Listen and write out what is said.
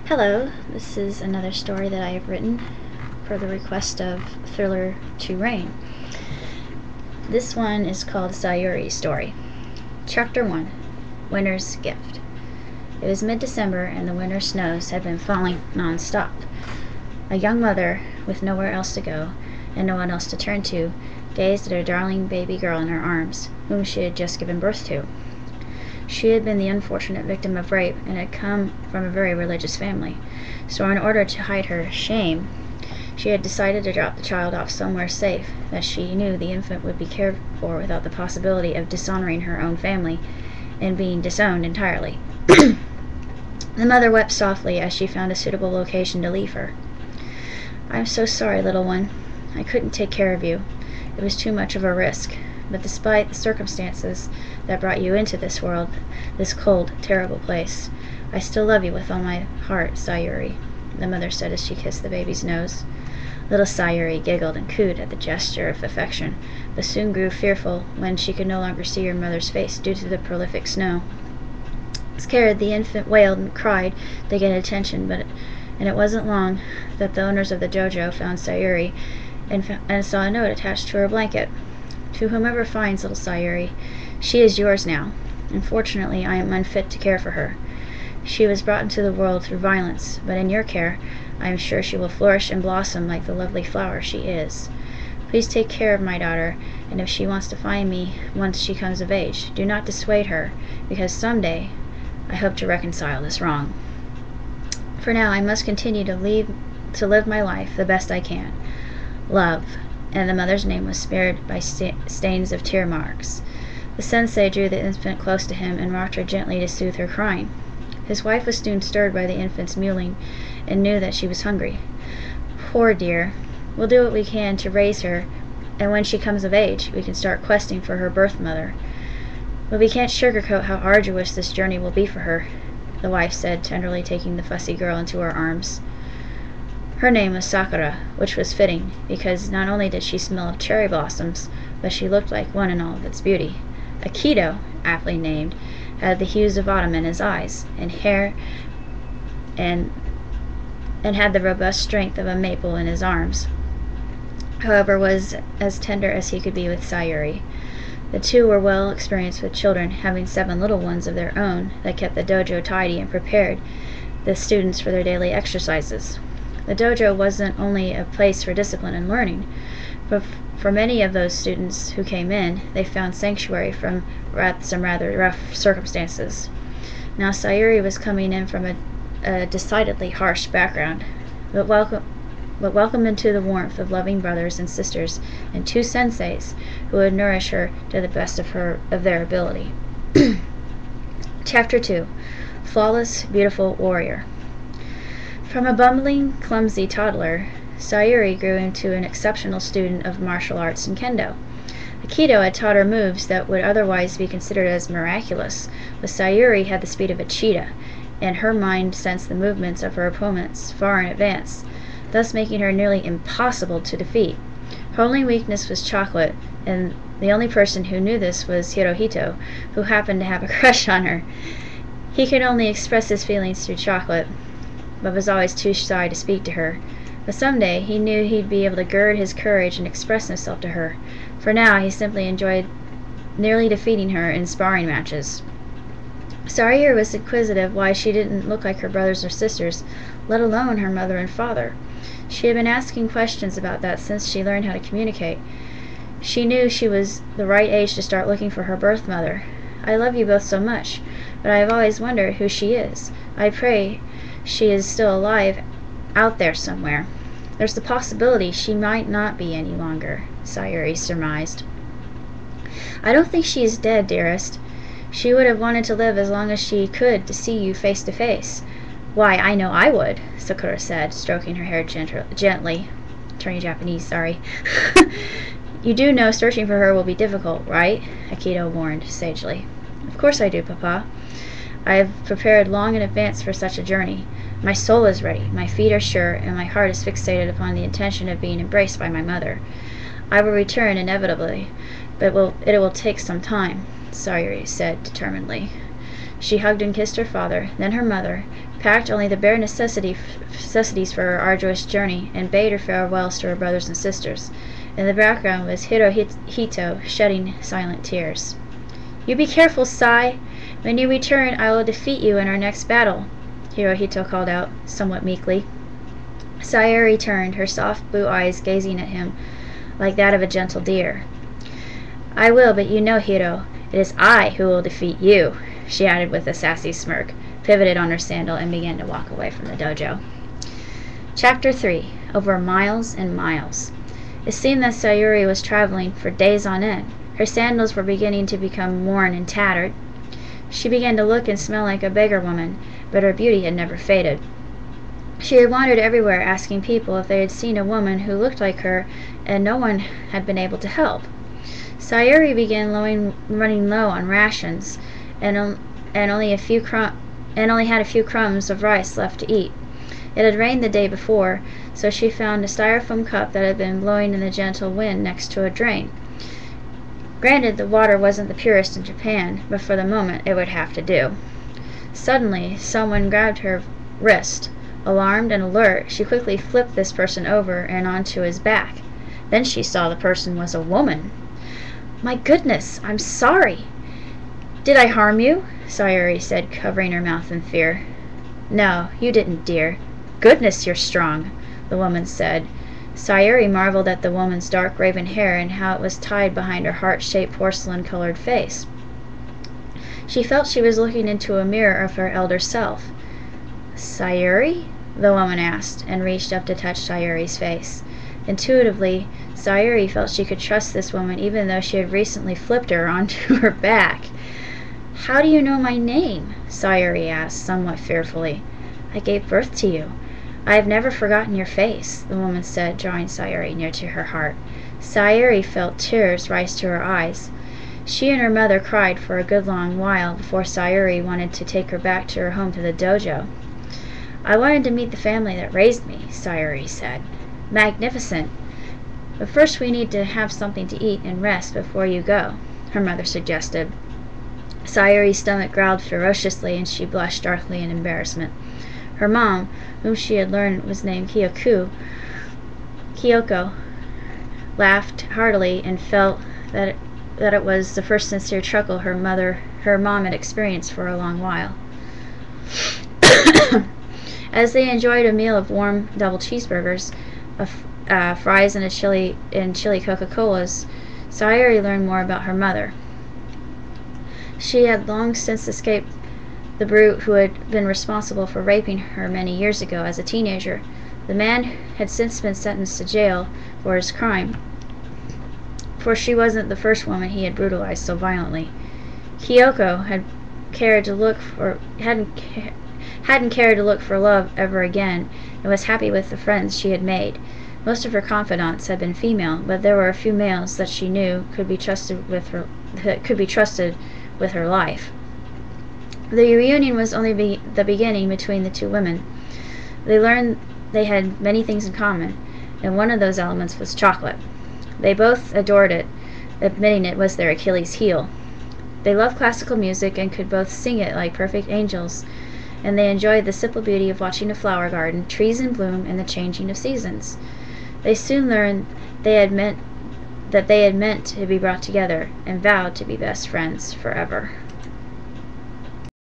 Hello, this is another story that I have written per the request of Thriller to Rain. This one is called Saiyuri's Story. Chapter 1, Winter's Gift. It was mid-December and the winter snows had been falling non-stop. A young mother, with nowhere else to go and no one else to turn to, gazed at her darling baby girl in her arms, whom she had just given birth to. She had been the unfortunate victim of rape and had come from a very religious family, so in order to hide her shame, she had decided to drop the child off somewhere safe, as she knew the infant would be cared for without the possibility of dishonoring her own family and being disowned entirely. The mother wept softly as she found a suitable location to leave her. "I'm so sorry, little one. I couldn't take care of you. It was too much of a risk. But despite the circumstances that brought you into this world, this cold, terrible place, I still love you with all my heart, Saiyuri," the mother said as she kissed the baby's nose. Little Saiyuri giggled and cooed at the gesture of affection, but soon grew fearful when she could no longer see her mother's face due to the prolific snow. Scared, the infant wailed and cried to get attention, and it wasn't long that the owners of the dojo found Saiyuri and saw a note attached to her blanket. "To whomever finds little Saiyuri, she is yours now. Unfortunately, I am unfit to care for her. She was brought into the world through violence, but in your care, I am sure she will flourish and blossom like the lovely flower she is. Please take care of my daughter, and if she wants to find me once she comes of age, do not dissuade her, because someday I hope to reconcile this wrong. For now, I must continue to live my life the best I can. Love." And the mother's name was smeared by stains of tear marks. The sensei drew the infant close to him and rocked her gently to soothe her crying. His wife was soon stirred by the infant's mewling and knew that she was hungry. "Poor dear. We'll do what we can to raise her, and when she comes of age, we can start questing for her birth mother. But we can't sugarcoat how arduous this journey will be for her," the wife said, tenderly taking the fussy girl into her arms. Her name was Sakura, which was fitting, because not only did she smell of cherry blossoms, but she looked like one in all of its beauty. Akito, aptly named, had the hues of autumn in his eyes and hair, and had the robust strength of a maple in his arms. However, was as tender as he could be with Saiyuri. The two were well experienced with children, having 7 little ones of their own that kept the dojo tidy and prepared the students for their daily exercises. The dojo wasn't only a place for discipline and learning, but for many of those students who came in, they found sanctuary from some rather rough circumstances. Now Saiyuri was coming in from a decidedly harsh background, but welcome into the warmth of loving brothers and sisters and 2 senseis who would nourish her to the best of their ability. Chapter 2, Flawless, Beautiful Warrior. From a bumbling, clumsy toddler, Saiyuri grew into an exceptional student of martial arts and kendo. Akito had taught her moves that would otherwise be considered as miraculous, but Saiyuri had the speed of a cheetah, and her mind sensed the movements of her opponents far in advance, thus making her nearly impossible to defeat. Her only weakness was chocolate, and the only person who knew this was Hirohito, who happened to have a crush on her. He could only express his feelings through chocolate, but was always too shy to speak to her. But someday he knew he'd be able to gird his courage and express himself to her. For now, he simply enjoyed nearly defeating her in sparring matches. Saiyuri was inquisitive why she didn't look like her brothers or sisters, let alone her mother and father. She had been asking questions about that since she learned how to communicate. She knew she was the right age to start looking for her birth mother. "I love you both so much, but I have always wondered who she is. I pray she is still alive out there somewhere. There's the possibility she might not be any longer," Saiyuri surmised. "I don't think she is dead, dearest. She would have wanted to live as long as she could to see you face to face." "Why, I know I would," Sakura said, stroking her hair gently. Turning Japanese, sorry. "You do know searching for her will be difficult, right?" Akito warned sagely. "Of course I do, Papa. I have prepared long in advance for such a journey. My soul is ready, my feet are sure, and my heart is fixated upon the intention of being embraced by my mother. I will return inevitably, but it will take some time," Saiyuri said determinedly. She hugged and kissed her father, then her mother, packed only the bare necessities for her arduous journey, and bade her farewells to her brothers and sisters. In the background was Hirohito shedding silent tears. "You be careful, Sai! When you return, I will defeat you in our next battle," Hirohito called out, somewhat meekly. Saiyuri turned, her soft blue eyes gazing at him like that of a gentle deer. "I will, but you know, Hiro, it is I who will defeat you," she added with a sassy smirk, pivoted on her sandal, and began to walk away from the dojo. Chapter 3. Over miles and miles. It seemed that Saiyuri was traveling for days on end. Her sandals were beginning to become worn and tattered. She began to look and smell like a beggar woman, but her beauty had never faded. She had wandered everywhere asking people if they had seen a woman who looked like her, and no one had been able to help. Saiyuri began running low on rations, and only had a few crumbs of rice left to eat. It had rained the day before, so she found a styrofoam cup that had been blowing in the gentle wind next to a drain. Granted, the water wasn't the purest in Japan, but for the moment it would have to do. Suddenly, someone grabbed her wrist. Alarmed and alert, she quickly flipped this person over and onto his back. Then she saw the person was a woman. "My goodness, I'm sorry." "Did I harm you?" Saiyuri said, covering her mouth in fear. "No, you didn't, dear." "Goodness, you're strong," the woman said. Saiyuri marveled at the woman's dark raven hair and how it was tied behind her heart-shaped porcelain-colored face. She felt she was looking into a mirror of her elder self. "Saiyuri?" the woman asked, and reached up to touch Sayuri's face. Intuitively, Saiyuri felt she could trust this woman even though she had recently flipped her onto her back. "How do you know my name?" Saiyuri asked, somewhat fearfully. "I gave birth to you. I have never forgotten your face," the woman said, drawing Saiyuri near to her heart. Saiyuri felt tears rise to her eyes. She and her mother cried for a good long while before Saiyuri wanted to take her back to her home to the dojo. "I wanted to meet the family that raised me," Saiyuri said. "Magnificent! But first we need to have something to eat and rest before you go," her mother suggested. Sayuri's stomach growled ferociously, and she blushed darkly in embarrassment. Her mom, whom she had learned was named Kyoko, laughed heartily and felt that it was the first sincere chuckle her mom had experienced for a long while. As they enjoyed a meal of warm double cheeseburgers, fries, and chili Coca-Colas, Saiyuri learned more about her mother. She had long since escaped the brute who had been responsible for raping her many years ago as a teenager. The man had since been sentenced to jail for his crime, for she wasn't the first woman he had brutalized so violently. Kyoko hadn't cared to look for love ever again, and was happy with the friends she had made. Most of her confidants had been female, but there were a few males that she knew could be trusted with her life. The reunion was only the beginning between the two women. They learned they had many things in common, and one of those elements was chocolate. They both adored it, admitting it was their Achilles' heel. They loved classical music and could both sing it like perfect angels, and they enjoyed the simple beauty of watching a flower garden, trees in bloom, and the changing of seasons. They soon learned they had meant to be brought together, and vowed to be best friends forever.